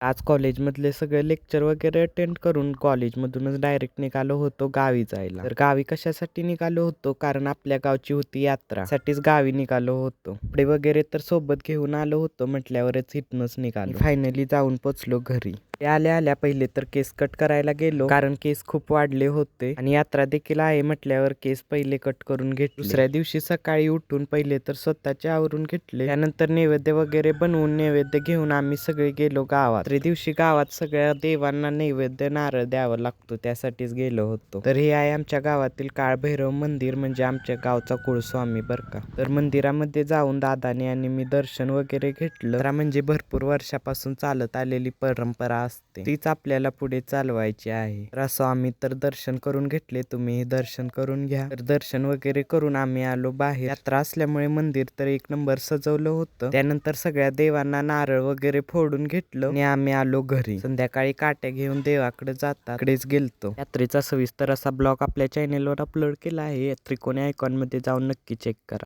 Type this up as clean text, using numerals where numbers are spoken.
आज कॉलेजमधले सगळे लेक्चर वगैरे अटेंड करून कॉलेजमधूनच डायरेक्ट निघालो होतो गावी जायला. तर गावी कशासाठी निघालो होतो? कारण आपल्या गावची होती यात्रा, साठीच गावी निघालो होतो. कपडे वगैरे तर सोबत घेऊन आलो होतो म्हटल्यावरच इथनच निघालो. फायनली जाऊन पोचलो घरी. आल्या आल्या पहिले तर केस कट करायला गेलो, कारण केस खूप वाढले होते आणि यात्रा देखील आहे म्हटल्यावर केस पहिले कट करून घेतले. दुसऱ्या दिवशी सकाळी उठून पहिले तर स्वतःचे आवरून घेतले. त्यानंतर नैवेद्य वगैरे बनवून नैवेद्य घेऊन आम्ही सगळे गेलो गावात. दुसऱ्या दिवशी गावात सगळ्या देवांना नैवेद्य नारळ द्यावा लागतो, त्यासाठीच गेलो होतो. तर हे आहे आमच्या गावातील काळभैरव मंदिर, म्हणजे आमच्या गावचा कुळस्वामी बरं का. तर मंदिरामध्ये जाऊन दादाने आणि मी दर्शन वगैरे घेतलं. तर म्हणजे भरपूर वर्षापासून चालत आलेली परंपरा तीच आपल्याला पुढे चालवायची आहे. तर असं आम्ही तर दर्शन करून घेतले, तुम्ही दर्शन करून घ्या. तर दर्शन वगैरे करून आम्ही आलो बाहेर. यात्रा असल्यामुळे मंदिर तर एक नंबर सजवलं होतं. त्यानंतर सगळ्या देवांना नारळ वगैरे फोडून घेतलं आणि आम्ही आलो घरी. संध्याकाळी काट्या घेऊन देवाकडे जातात, इकडेच गेलतो. यात्रेचा सविस्तर असा ब्लॉग आपल्या चॅनेलवर अपलोड केला आहे, त्रिकोणी आयकॉन मध्ये जाऊन नक्की चेक करा.